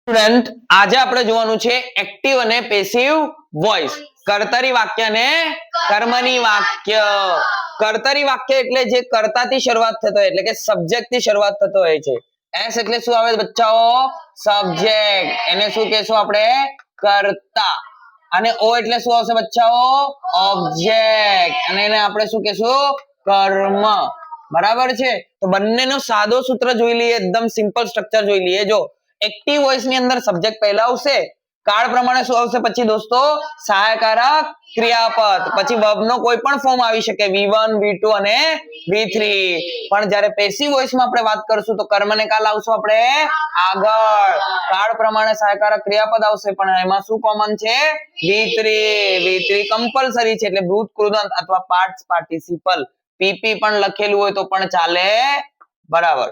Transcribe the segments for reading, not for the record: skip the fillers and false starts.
Student આજે આપણે જોવાનું છે એક્ટિવ અને પેસિવ વોઇસ કર્તરી વાક્ય અને કર્મની વાક્ય કર્તરી વાક્ય એટલે જે કર્તાથી શરૂઆત થતો હોય એટલે કે સબ્જેક્ટ થી શરૂઆત થતો હોય છે એસ એટલે શું આવે બચ્ચાઓ સબ્જેક્ટ એને શું કહેશું આપણે કર્તા અને ઓ એટલે શું આવશે બચ્ચાઓ ઓબ્જેક્ટ અને એને આપણે શું કહેશું કર્મ બરાબર છે તો બંનેનો સાદો સૂત્ર જોઈ લઈએ એકદમ સિમ્પલ સ્ટ્રક્ચર જોઈ લઈએ જો એક્ટિવ વોઇસ ની અંદર સબ્જેક્ટ પહેલા આવશે કાળ પ્રમાણે શું આવશે પછી દોસ્તો સહાયકારક ક્રિયાપદ પછી વર્બ નો કોઈ પણ ફોર્મ આવી શકે V1 V2 અને V3 પણ જ્યારે પેસિવ વોઇસ માં આપણે વાત કરશું તો કર્મને કાલ આવશું આપણે આગળ કાળ પ્રમાણે સહાયકારક ક્રિયાપદ આવશે પણ એમાં શું કોમન છે V3 કમ્પલસરી છે એટલે ભૂત કૃદંત અથવા પાસ્ટ પાર્ટિસિપલ PP પણ લખેલું હોય તો પણ ચાલે બરાબર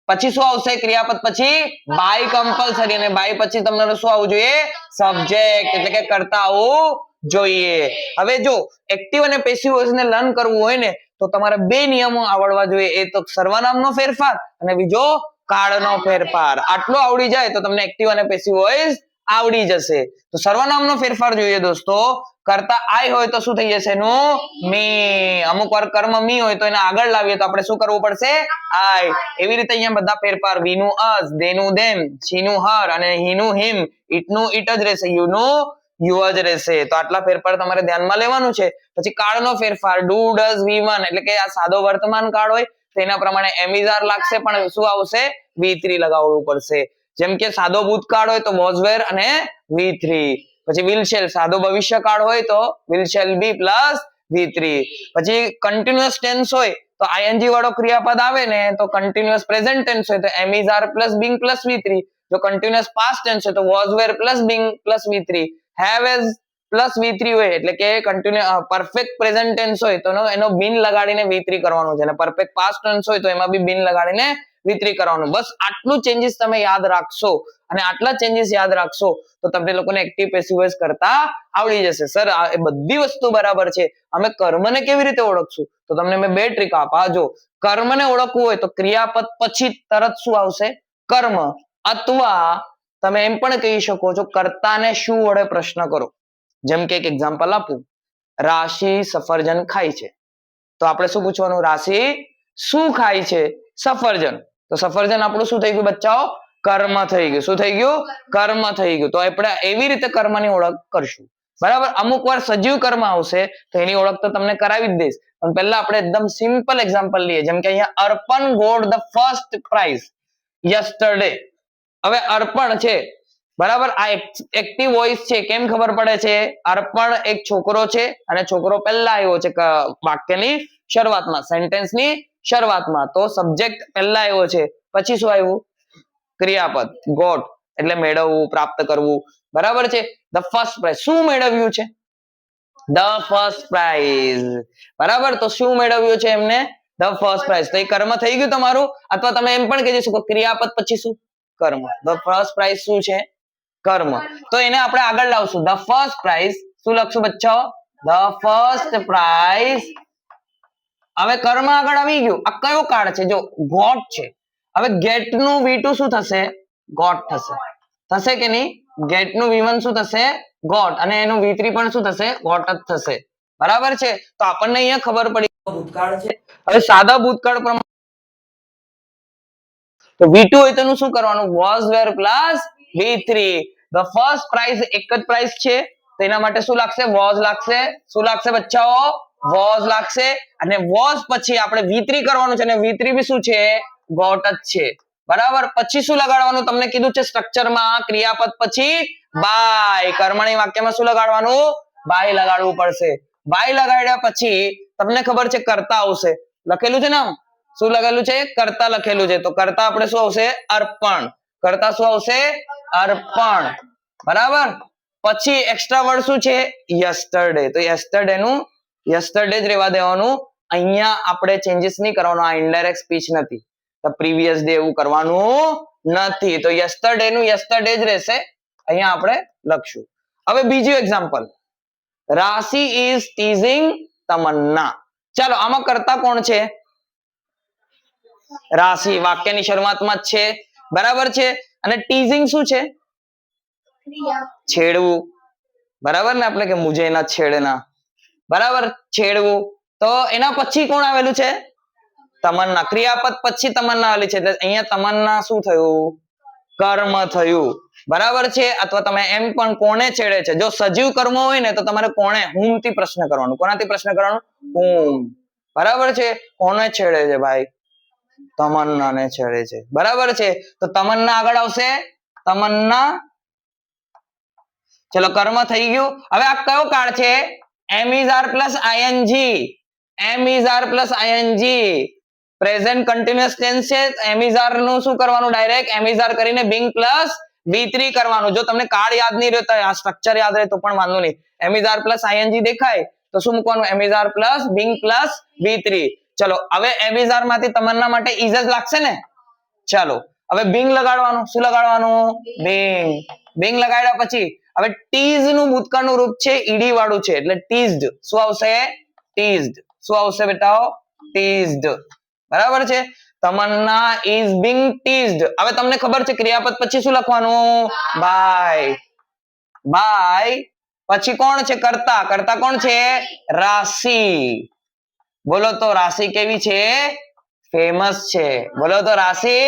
પછી શું આવશે ક્રિયાપદ પછી બાય કમ્પલસરી અને બાય પછી તમને શું આવવું જોઈએ સબ્જેક્ટ એટલે કે કર્તા આવવું જોઈએ હવે જો એક્ટિવ અને પેસિવ વોઇસ ને લર્ન કરવું હોય ને તો તમારે બે નિયમો આવડવા જોઈએ એ તો સર્વનામનો ફેરફાર અને બીજો કાળનો ફેરફાર આટલો આવડી જાય તો તમને એક્ટિવ અને પેસિવ વોઇસ આવડી જશે તો સર્વનામનો ફેરફાર જોઈએ દોસ્તો કર્તા આઈ હોય તો શું થઈ જશે એનું મી અમુક વાર કર્મ મી હોય તો એને આગળ લાવીએ તો આપણે શું કરવું પડશે આઈ એવી રીતે અહીંયા બધા ફેરફાર વી નું અસ દે નું ધેમ શી નું હર અને હી નું હિમ ઈટ નું ઈટ જ રહેશે યુ નું યુ જ રહેશે તો આટલા ફેરફાર તમારે ધ્યાનમાં લેવાનું છે પછી કાળનો ફેરફાર ડુ ડઝ V1 એટલે કે આ સાદો વર્તમાન કાળ હોય તો એના પ્રમાણે એમિઝાર લાગશે પણ શું આવશે V3 લગાવવું પડશે જેમ કે સાદો ભૂતકાળ હોય તો વોઝ વેર અને V3 પછી વિલ શેલ સાદો ભવિષ્યકાળ હોય તો will shall be plus V3 પછી કન્ટિન્યુઅસ ટેન્સ હોય તો ing વાળો ક્રિયાપદ આવે ને તો કન્ટિન્યુઅસ પ્રેઝન્ટ ટેન્સ હોય તો am is are plus being plus V3 જો કન્ટિન્યુઅસ પાસ્ટ ટેન્સ હોય તો was were plus being plus V3 have as plus V3 હોય એટલે કે કન્ટિન્યુ પરફેક્ટ પ્રેઝન્ટ ટેન્સ હોય તો એનો બિન લગાડીને V3 કરવાનું છે અને પરફેક્ટ પાસ્ટ ટેન્સ હોય તો એમાં બી બિન લગાડીને V3 કરવાનું બસ આટલું ચેન્જીસ તમે યાદ રાખશો અને આટલા ચેન્જીસ યાદ રાખશો તો તમને લોકોને એક્ટિવ પેસિવ વોઇસ કરતા આવડી જશે સર આ બધી વસ્તુ બરાબર છે અમે કર્મને કેવી રીતે ઓળખશું તો તમને મેં બે ટ્રીક આપા જો કર્મને ઓળખવું હોય તો ક્રિયાપદ પછી તરત શું આવશે કર્મ અથવા તમે એમ પણ કહી શકો છો કર્તાને શું વડે પ્રશ્ન કરો જેમ કે એક એક્ઝામ્પલ આપું રાશિ સફરજન ખાય છે તો આપણે શું પૂછવાનું રાશિ શું ખાય છે સફરજન તો સફરજન આપણું શું થઈ ગયું બચ્ચાઓ કર્મ થઈ ગયું શું થઈ ગયું કર્મ થઈ ગયું તો આપણે એવી રીતે કર્મની ઓળખ કરશું બરાબર અમુક વાર સજીવ કર્મ આવશે તો એની ઓળખ તો તમને કરાવી જ દઈશ પણ પહેલા આપણે એકદમ સિમ્પલ એક્ઝામ્પલ લઈએ જેમ કે અહીંયા Arpan got the first prize yesterday હવે અર્પણ છે બરાબર આ એક્ટિવ વોઇસ છે કેમ ખબર પડે છે અર્પણ એક છોકરો છે અને છોકરો પહેલા આવ્યો છે વાક્યની શરૂઆતમાં સેન્ટેન્સની શરૂઆતમાં તો સબ્જેક્ટ પહેલા આવ્યો છે પછી શું આવ્યું ક્રિયાપદ ગોટ એટલે મેળવવું પ્રાપ્ત કરવું બરાબર છે ધ ફર્સ્ટ પ્રાઇઝ શું મેળવ્યું છે ધ ફર્સ્ટ પ્રાઇઝ બરાબર તો શું મેળવ્યું છે એમને ધ ફર્સ્ટ પ્રાઇઝ તો એ કર્મ થઈ ગયું તમારું અથવા તમે એમ પણ કહી શકો ક્રિયાપદ પછી શું કર્મ ધ ફર્સ્ટ પ્રાઇઝ શું છે કર્મ તો એને આપણે આગળ લાવશું ધ ફર્સ્ટ પ્રાઇઝ શું લખશું બચ્ચાઓ ધ ફર્સ્ટ પ્રાઇઝ હવે કર્મ આગળ આવી ગયું આ કયો કાળ છે જો ગોટ છે હવે ગેટ નું V2 શું થશે ગોટ થશે કે નહીં ગેટ નું V1 શું થશે ગોટ અને એનું V3 પણ શું થશે ગોટ જ થશે બરાબર છે તો આપણને અહીંયા ખબર પડી ભૂતકાળ છે હવે સાદા ભૂતકાળ પ્રમાણે તો V2 હોય તો શું કરવાનું was were plus V3 the first prize એક જ પ્રાઇઝ છે તો એના માટે શું લાગશે was લાગશે શું લાગશે બચ્ચાઓ was લાગશે અને was પછી આપણે V3 કરવાનું છે અને V3 બી શું છે ગોટ જ છે બરાબર પછી શું લગાડવાનું તમને કીધું છે સ્ટ્રક્ચરમાં ક્રિયાપદ પછી બાય કર્મણી વાક્યમાં શું લગાડવાનું બાય લગાડવું પડશે બાય લગાડ્યા પછી તમને ખબર છે કર્તા આવશે લખેલું છે ને શું લખેલું છે કર્તા લખેલું છે તો કર્તા આપણે શું આવશે અર્પણ કર્તા શું આવશે અર્પણ બરાબર પછી એક્સ્ટ્રા વર્ડ શું છે યસ્ટરડે તો યસ્ટરડે નું યસ્ટરડે જ રહેવા દેવાનું અહીંયા આપણે ચેન્જીસ નહીં કરવાનું આ ઇનડાયરેક્ટ સ્પીચ નથી તો પ્રીવિયસ ડે એવું કરવાનું નથી તો યસ્ટરડે નું યસ્ટરડે જ રહેશે અહીંયા આપણે લખશું હવે બીજું એક્ઝામ્પલ રાશિ ઇઝ ટીઝિંગ તમન્ના ચાલો આમાં કર્તા કોણ છે રાશિ વાક્યની શરૂઆતમાં જ છે બરાબર છે અને ટીઝિંગ શું છે છેડવું, બરાબર ને, આપણે કે મુજે ના છેડના, બરાબર, છેડવું. તો એના પછી કોણ આવેલું છે? તમન્ના. ક્રિયાપદ પછી તમન્ના આવેલી છે, એટલે અહીંયા તમન્ના શું થયું? કર્મ થયું, બરાબર છે. અથવા તમે એમ પણ કોને છેડે છે, જો સજીવ કર્મ હોય ને તો તમારે કોણે, હુમ થી પ્રશ્ન કરવાનું. કોનાથી પ્રશ્ન કરવાનું? હુમ, બરાબર છે. કોને છેડે છે ભાઈ? તમન્ના ને છેડે છે, બરાબર છે. તો તમન્ના આગળ આવશે, તમન્ના. ચલો, કર્મ થઈ ગયું. હવે આ કયો કાળ છે? Am is are plus I N G. Am is are plus I N G present continuous tense છે. એમ ઇઝ આર નું શું કરવાનું? ડાયરેક્ટ એમ ઇઝ આર કરીને બિંગ પ્લસ V3 કરવાનું. જો તમને કાળ યાદ નહીં રહેતા, આ સ્ટ્રક્ચર યાદ રહે તો પણ વાંધો નહીં. Am is are plus I N G દેખાય તો શું મૂકવાનું? Am is are plus being plus V3. ચલો, હવે એમ ઇઝ આર માંથી તમન્ના માટે ઇઝ જ લાગશે ને. ચાલો, હવે બિંગ લગાડવાનું. શું લગાડવાનું? બિંગ. બિંગ લગાડ્યા પછી હવે ટીઝ નું ભૂતકાળનું રૂપ છે, ઈડી વાળું છે, એટલે ટીઝડ. શું આવશે? ટીઝડ. શું આવશે બેટાઓ? ટીઝડ, બરાબર છે. તમન્ના ઇઝ બીંગ ટીઝડ. હવે તમને ખબર છે ક્રિયાપદ પછી શું લખવાનું? બાય. બાય પછી કોણ છે? કર્તા. કર્તા કોણ છે? રાશિ. બોલો તો રાશિ કેવી છે? ફેમસ છે. બોલો તો રાશિ